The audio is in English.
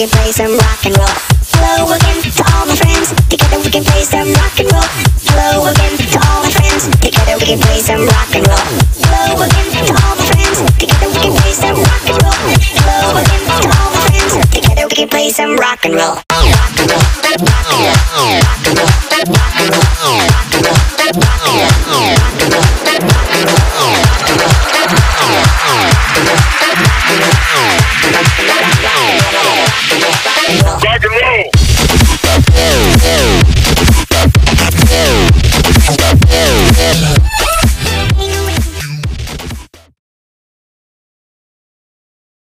can play some rock and roll. Hello again to all my friends. Together we can play some rock and roll. Hello again to all my friends. Together we can play some rock and roll. Hello again to all my friends. Together we can play some rock and roll. Hello again to all my friends. Together we can play some rock and roll.